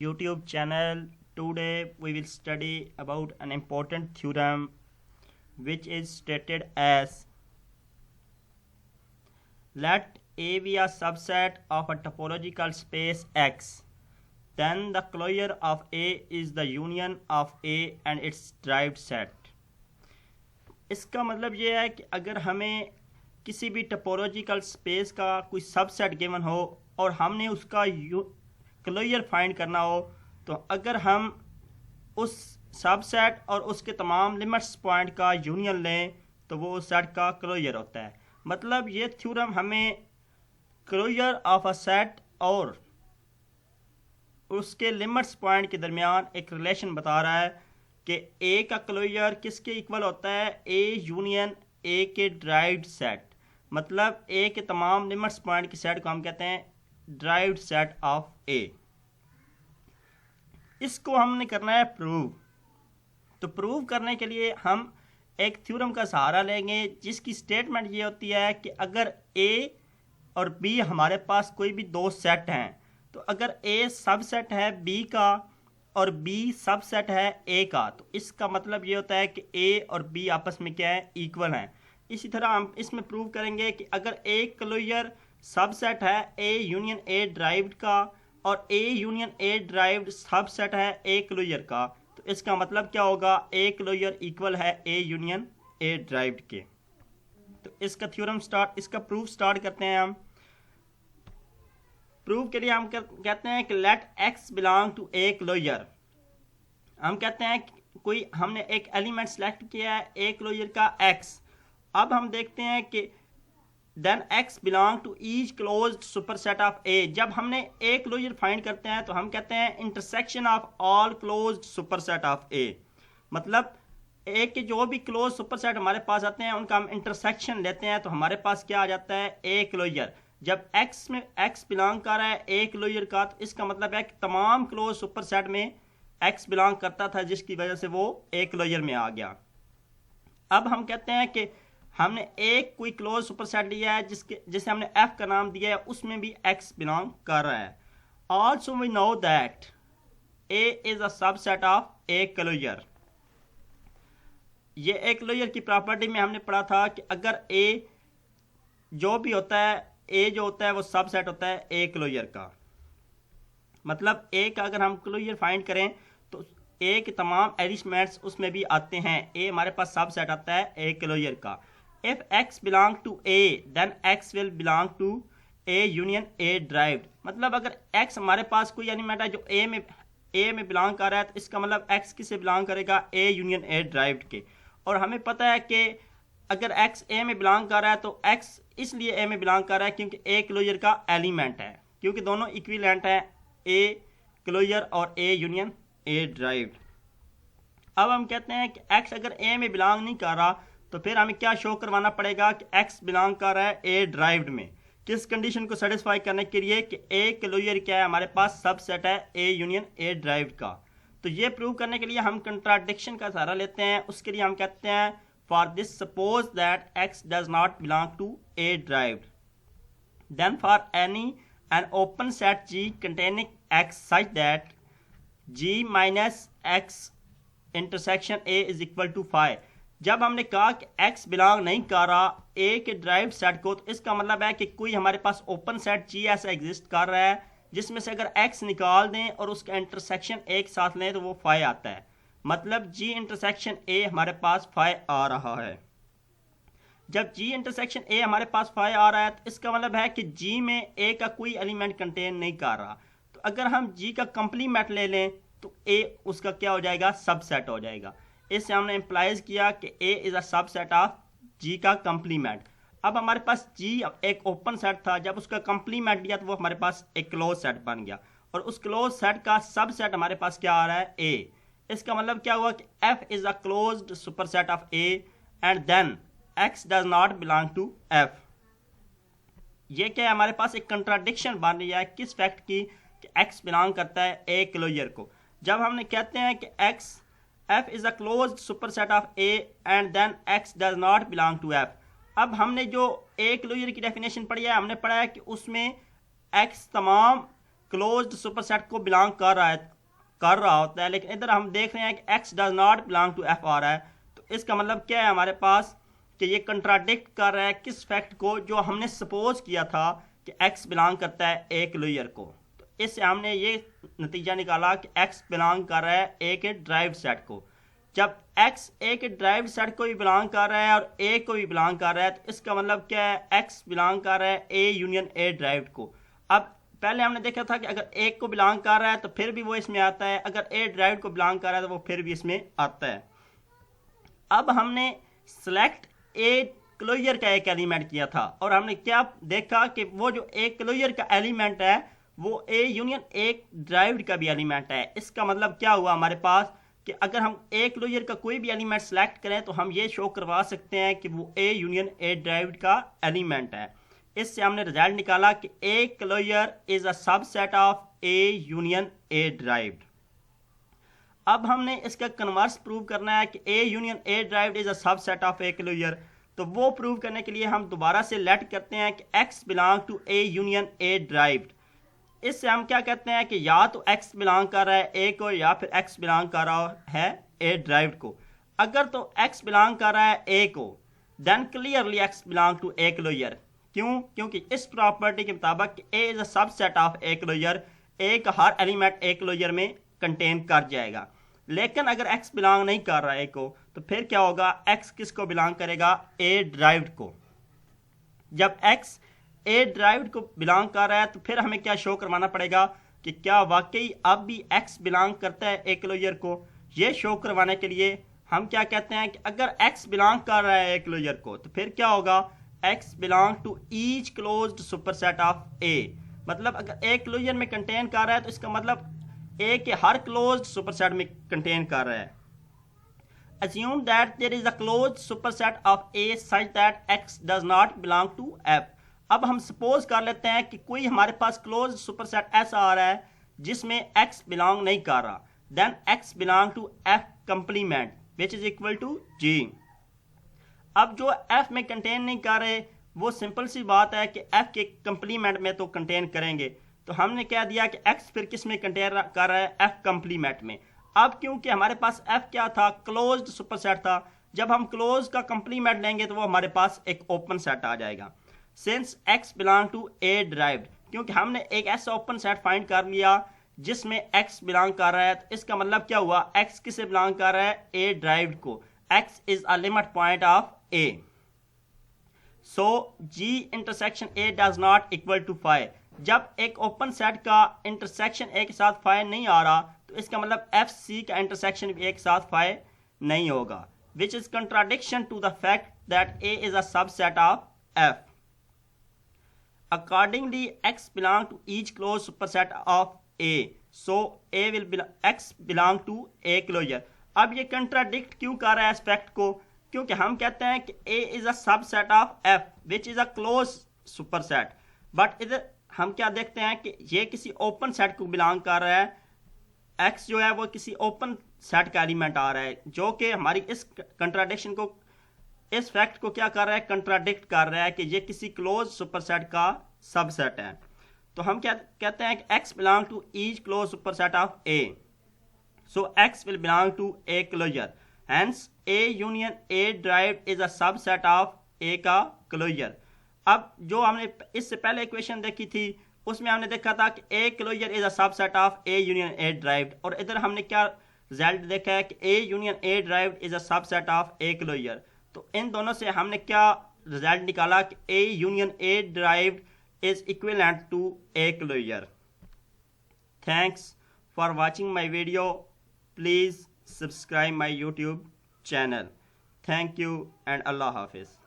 YouTube channel. Today we will study about an important theorem which is stated as let A be a subset of a topological space X, then the closure of A is the union of A and its derived set. इसका मतलब ये है कि अगर हमें किसी भी topological space का कोई सबसेट गिवन हो और हमने उसका क्लोजर फाइंड करना हो, तो अगर हम उस सबसेट और उसके तमाम लिमिट्स पॉइंट का यूनियन लें तो वो उस सेट का क्लोजर होता है। मतलब ये थ्योरम हमें क्लोजर ऑफ अ सेट और उसके लिमिट्स पॉइंट के दरमियान एक रिलेशन बता रहा है कि ए का क्लोजर किसके इक्वल होता है, ए यूनियन ए के ड्राइव्ड सेट। मतलब ए के तमाम लिमिट्स पॉइंट के सेट को हम कहते हैं ड्राइव्ड सेट ऑफ ए। इसको हमने करना है प्रूव। तो प्रूव करने के लिए हम एक थ्योरम का सहारा लेंगे जिसकी स्टेटमेंट ये होती है कि अगर ए और बी हमारे पास कोई भी दो सेट हैं, तो अगर ए सबसेट है बी का और बी सबसेट है ए का, तो इसका मतलब ये होता है कि ए और बी आपस में क्या है, इक्वल हैं। इसी तरह हम इसमें प्रूव करेंगे कि अगर ए क्लोजर सबसेट है ए यूनियन ए ड्राइव्ड का और ए यूनियन ए ड्राइव्ड सबसेट है ए क्लोजर का, तो इसका मतलब क्या होगा, ए क्लोजर इक्वल है ए यूनियन ए ड्राइव्ड के। तो इसका थ्योरम इसका प्रूफ स्टार्ट करते हैं हम। प्रूफ के लिए हम कहते हैं कि let X belong to A closure. हम कहते हैं कोई हमने एक एलिमेंट सेलेक्ट किया है ए क्लोजर का एक्स। अब हम देखते हैं कि then X belong to each closed superset of A. जब हमने ए क्लोजर फाइंड करते हैं तो हम कहते हैं intersection of all closed superset of A. मतलब ए के जो भी क्लोज सुपरसेट हमारे पास आते हैं उनका हम इंटरसेक्शन लेते हैं तो हमारे पास क्या आ जाता है, ए क्लोजर। जब एक्स में एक्स बिलोंग कर रहा है ए क्लोजर का, तो इसका मतलब है कि तमाम क्लोज सुपरसेट में एक्स बिलोंग करता था, जिसकी वजह से वो ए क्लोजर में आ गया। अब हम कहते हैं कि हमने एक कोई क्लोज सुपरसेट लिया है जिसे हमने एफ का नाम दिया है, उसमें भी एक्स बिलोंग कर रहा है। Also we know that A is a subset of A closure. ये ए क्लोजर की प्रॉपर्टी में हमने पढ़ा था कि अगर ए जो भी होता है, ए जो होता है वो सबसेट होता है ए क्लोजर का। मतलब ए का अगर हम क्लोजर फाइंड करें तो ए के तमाम एलिमेंट्स उसमें भी आते हैं। ए हमारे पास सबसेट आता है ए क्लोजर का। If x belong to A, then x will belong to A union A derived। मतलब अगर x हमारे पास कोई एलिमेंट है जो A में बिलोंग कर रहा है, तो इसका मतलब x किससे बिलोंग करेगा, A यूनियन A derived के। और हमें पता है कि अगर x A में बिलोंग कर रहा है तो x इसलिए A में बिलोंग कर रहा है क्योंकि A क्लोजर का एलिमेंट है, क्योंकि दोनों इक्विवेलेंट हैं, A क्लोजर और A यूनियन A derived। अब हम कहते हैं कि x अगर A में बिलोंग नहीं कर रहा तो फिर हमें क्या शो करवाना पड़ेगा कि x बिलोंग कर रहा है ए ड्राइव्ड में। किस कंडीशन को सेटिस्फाई करने के लिए कि ए क्लोजर क्या है, हमारे पास सबसेट है ए यूनियन ए ड्राइव्ड का। तो ये प्रूव करने के लिए हम कंट्राडिक्शन का सहारा लेते हैं। उसके लिए हम कहते हैं for this suppose that x does not belong to A derived, then for any an open set g containing x such that g minus x intersection a is equal to 5। जब हमने कहा कि x बिलोंग नहीं कर रहा a के derived set को, तो इसका मतलब है कि कोई हमारे पास ओपन सेट g ऐसा एग्जिस्ट कर रहा है जिसमें से अगर x निकाल दें और उसका इंटरसेक्शन एक साथ लें तो वो 5 आता है। मतलब g इंटरसेक्शन a हमारे पास 5 आ रहा है। जब g इंटरसेक्शन a हमारे पास 5 आ रहा है तो इसका मतलब है कि g में a का कोई एलिमेंट कंटेन नहीं कर रहा। तो अगर हम g का कंप्लीमेंट ले लें तो a उसका क्या हो जाएगा, सबसेट हो जाएगा। इससे हमने इम्प्लाइज किया कि A is a subset of G का कंप्लीमेंट। अब हमारे पास G एक ओपन सेट था, जब उसका कंप्लीमेंट लिया तो वो हमारे पास एक क्लोज सेट बन गया, और उस क्लोज सेट का सबसेट हमारे पास क्या आ रहा है, A। इसका मतलब क्या हुआ कि F is a closed superset of A and then X does not belong to F। ये क्या है, हमारे पास एक कंट्राडिक्शन बन रही है किस फैक्ट की कि X बिलोंग करता है A क्लोजर को। जब हमने कहते हैं कि F is a closed superset of A and then X does not belong to F। अब हमने जो A क्लोजर की डेफिनेशन पढ़ी है, हमने पढ़ा है कि उसमें X तमाम क्लोज्ड सुपरसेट को बिलोंग कर रहा होता है, लेकिन इधर हम देख रहे हैं कि X does not belong to F आ रहा है। तो इसका मतलब क्या है हमारे पास कि ये कंट्राडिक्ट कर रहा है किस फैक्ट को, जो हमने सपोज किया था कि एक्स बिलोंग करता है ए क्लोजर को। तो इससे हमने ये नतीजा निकाला कि एक्स बिलोंग कर रहा है ए के ड्राइव्ड सेट को। जब एक्स ए के ड्राइव्ड सेट को भी बिलोंग कर रहा है और ए को भी बिलोंग कर रहा है, तो इसका मतलब क्या है, एक्स बिलोंग कर रहा है ए यूनियन ए ड्राइव्ड को। अब पहले हमने देखा था कि अगर ए को बिलोंग कर रहा है तो फिर भी वो इसमें आता है, अगर ए ड्राइव्ड को बिलोंग कर रहा है तो वो फिर भी इसमें आता है। अब हमने सिलेक्ट ए क्लोजर का एक एलिमेंट किया था और हमने क्या देखा कि वो जो ए क्लोजर का एलिमेंट है वो ए यूनियन ए ड्राइव्ड का भी एलिमेंट है। इसका मतलब क्या हुआ हमारे पास कि अगर हम ए क्लोजर का कोई भी एलिमेंट सेलेक्ट करें तो हम ये शो करवा सकते हैं कि वो ए यूनियन ए ड्राइव्ड का एलिमेंट है। इससे हमने रिजल्ट निकाला कि A closure is a subset of A union A derived. अब हमने इसका कन्वर्स प्रूव करना है कि A union A derived is a subset of A closure. तो वो प्रूव करने के लिए हम दोबारा से लेट करते हैं कि X belong to A union A derived. इससे हम क्या कहते हैं कि या तो एक्स बिलोंग कर रहा है ए को या फिर एक्स बिलोंग कर रहा है ए ड्राइव्ड को। अगर तो एक्स बिलोंग कर रहा है ए को, then clearly X belong to A closure. क्यों? क्योंकि इस प्रॉपर्टी के मुताबिक A is a subset of A closure, A का हर एलिमेंट ए क्लोजर में कंटेन कर जाएगा। लेकिन अगर एक्स बिलोंग नहीं कर रहा है ए को, तो फिर क्या होगा, एक्स किसको बिलोंग करेगा, ए ड्राइव्ड को। जब एक्स ए ड्राइव्ड को बिलोंग कर रहा है तो फिर हमें क्या शो करवाना पड़ेगा कि क्या वाकई अब भी एक्स बिलोंग करता है ए क्लोजर को। ये शो करवाने के लिए हम क्या कहते हैं कि अगर एक्स बिलोंग कर रहा है ए क्लोजर को, तो फिर क्या होगा, X belong to each closed superset of A. मतलब अगर ए क्लोजर में कंटेन कर रहा है तो इसका मतलब ए के हर क्लोज्ड सुपरसेट में कंटेन कर रहा है। Assume that there is a closed superset of A such that X does not belong to F। अब हम सपोज कर लेते हैं कि कोई हमारे पास क्लोज सुपरसेट ऐसा आ रहा है जिसमें X बिलोंग नहीं कर रहा, then X belong to F complement which is equal to G। अब जो F में कंटेन नहीं कर रहे, वो सिंपल सी बात है कि F के कंप्लीमेंट में तो कंटेन करेंगे। तो हमने कह दिया कि X फिर किस में कंटेन कर रहा है, F कंप्लीमेंट में। अब क्योंकि हमारे पास F क्या था, क्लोज्ड सुपरसेट था, जब हम क्लोज का कंप्लीमेंट लेंगे तो वो हमारे पास एक ओपन सेट आ जाएगा। Since X belong to A derived, क्योंकि हमने एक ऐसा ओपन सेट फाइंड कर लिया जिसमें X बिलोंग कर रहा है, तो इसका मतलब क्या हुआ, X किसे बिलोंग कर रहा है, ए ड्राइव्ड को। X is a limit point of A। So G intersection A does not equal to five. जब एक ओपन सेट का इंटरसेक्शन ए के साथ फाइव नहीं आ रहा, तो इसका मतलब एफ सी का इंटरसेक्शन भी एक साथ फाइव नहीं होगा, which is contradiction to the fact that A is a subset of F. Accordingly X belong to each close superset of A, so A will X belong to A closure. अब ये contradict क्यों कर रहा है इस fact को, क्योंकि हम कहते हैं कि A is a subset of F which is a close superset, but इधर हम क्या देखते हैं कि ये किसी ओपन सेट को बिलोंग कर रहा है। एक्स जो है वो किसी ओपन सेट का एलिमेंट आ रहा है, जो कि हमारी इस कंट्राडिक्शन को, इस फैक्ट को क्या कर रहा है, कंट्राडिक्ट कर रहा है कि ये किसी क्लोज सुपरसेट का सबसेट है। तो हम क्या कहते हैं कि X belong to each close superset of A, so X will belong to A closure, hence A union A derived is a subset of A का क्लोजर। अब जो हमने इससे पहले इक्वेशन देखी थी उसमें हमने देखा था कि A closure is a subset of A union A derived, और इधर हमने क्या रिजल्ट देखा है कि A union A derived is a subset of A closure. तो इन दोनों से हमने क्या रिजल्ट निकाला कि A union A derived is equivalent to A closure. Thanks for watching my video, please subscribe my YouTube channel. Thank you and अल्लाह हाफिज।